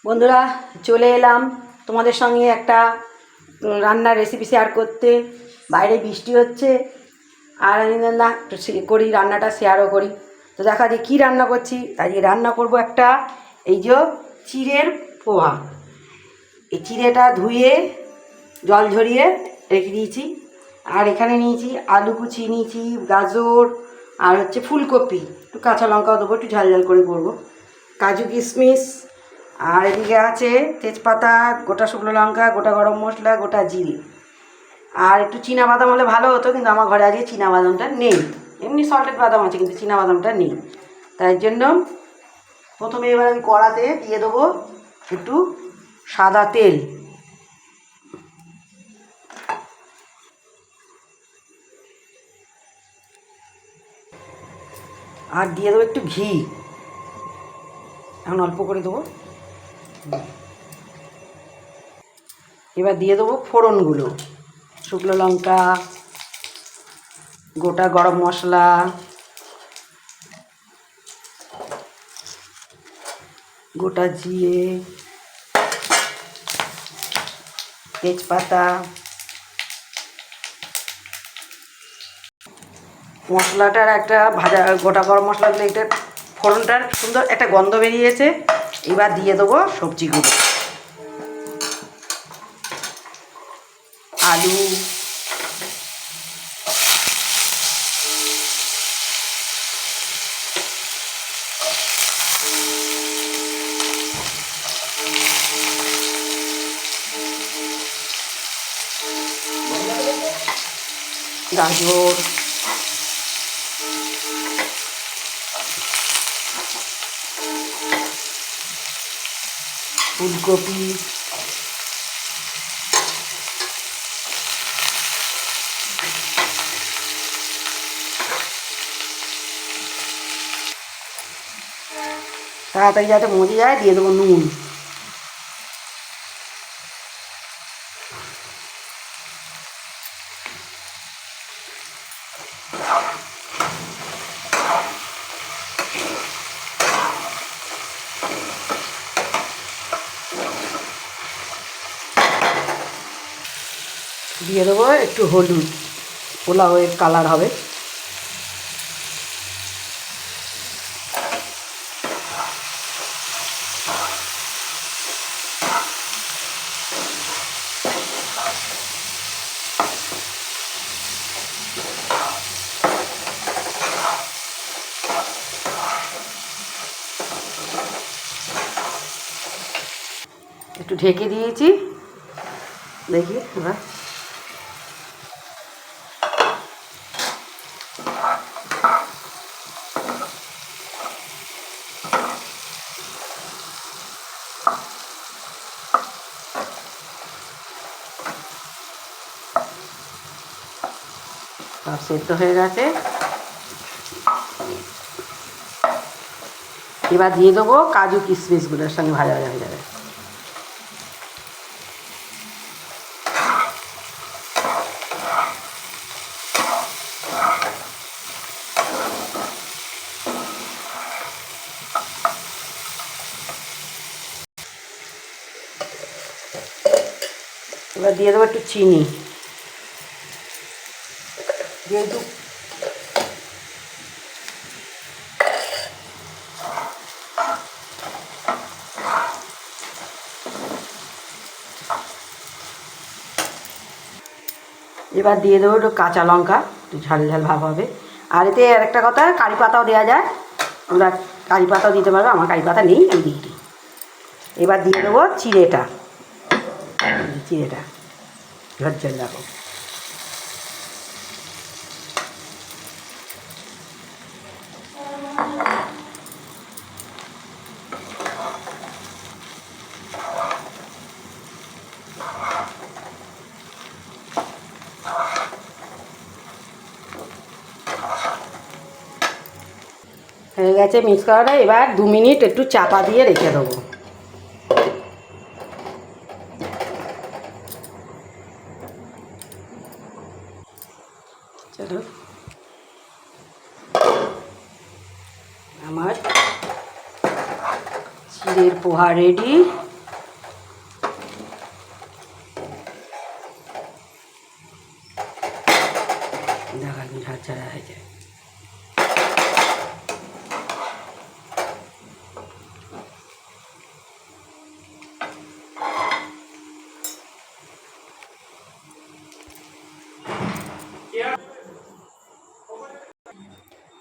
বন্ধুরা, চলে এলাম তোমাদের সঙ্গে একটা রান্নার রেসিপি শেয়ার করতে। বাইরে বৃষ্টি হচ্ছে আর আমি না করি রান্নাটা শেয়ারও করি। তো দেখা যায় কী রান্না করছি। আজকে রান্না করব একটা এই যে চিড়ের পোহা। এই চিড়েটা ধুয়ে জল ঝরিয়ে রেখে দিয়েছি। আর এখানে নিয়েছি আলু কুচি, নিয়েছি গাজর, আর হচ্ছে ফুলকপি, একটু কাঁচা লঙ্কাও দেবো, একটু ঝাল ঝাল করে করবো, কাজু কিশমিশ, আর এদিকে আছে তেজপাতা, গোটা শুকনো লঙ্কা, গোটা গরম মশলা, গোটা জিরে, আর একটু বাদাম হলে ভালো হতো, কিন্তু আমার ঘরে আজকে বাদামটা নেই। এমনি সল্টেড বাদাম আছে কিন্তু বাদামটা নেই। তাই জন্য প্রথমে এবার আমি কড়াতে দিয়ে দেবো একটু সাদা তেল, আর দিয়ে দেবো একটু ঘি। এখন অল্প করে দেবো। এবার দিয়ে দেবো ফোড়নগুলো, শুকনো লঙ্কা, গোটা গরম মশলা, গোটা জিরে, তেজপাতা, মশলাটার একটা ভাজা, গোটা গরম মশলাগুলো এটা ফোড়নটার সুন্দর একটা গন্ধ বেরিয়েছে। এবার দিয়ে দেবো সবজিগুলো, আলু, গাজর, ফুলকপি, তাড়াতাড়ি যাতে মজে যায় দিয়ে দেবো নুন। দিয়ে দেবো একটু হলুদ, পোলাওয়ের কালার হবে। একটু ঢেকে দিয়েছি, দেখি এবার সব সেদ্ধ হয়ে গেছে। এবার দিয়ে দেবো কাজু কিশমিশগুলোর সঙ্গে ভাজা ভাজা হয়ে যাবে। এবার দিয়ে দেবো একটু চিনি, যেহেতু এবার দিয়ে দেবো একটু কাঁচা লঙ্কা, একটু ঝাল ঝাল ভাব হবে। আর এতে আরেকটা কথা, কারি পাতাও দেওয়া যায়, আমরা কারি পাতাও দিতে পারবো, আমার কারি পাতা নেই, আমি দিই। এবার দিয়ে দেবো চিড়েটা, ঝরঝর দেখো। হয়ে গেছে মিক্স করাটা। এবার 2 মিনিট একটু চাপা দিয়ে রেখে দেবো। চলো, আমার চিড়ের পোহা রেডি।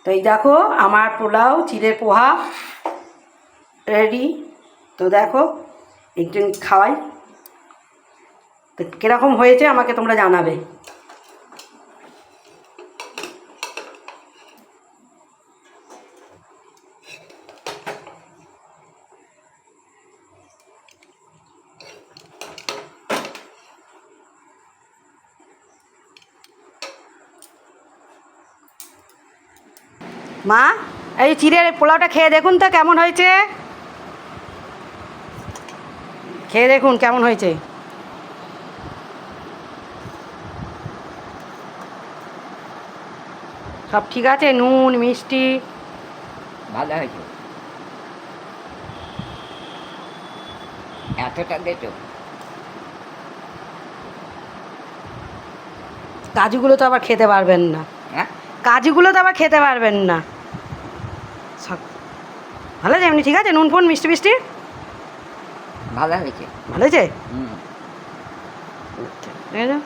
তো এই দেখো আমার পোলাও চিড়ের পোহা রেডি। তো দেখো একটু খাওয়াই, তো কীরকম হয়েছে আমাকে তোমরা জানাবে। মা, এই চিড়ের পোলাওটা খেয়ে দেখুন তো কেমন হয়েছে, খেয়ে দেখুন কেমন হয়েছে। সব ঠিক আছে, নুন মিষ্টি? ভালো হয়েছে, এতটা দেছো। কাজুগুলো তো আবার খেতে পারবেন না, হ্যাঁ, কাজুগুলো তো আবার খেতে পারবেন না। ভালো আছে এমনি, ঠিক আছে, নুন ফোন মিষ্টি মিষ্টি ভালো হয়েছে। ভালো হয়েছে। হুম। ঠিক আছে।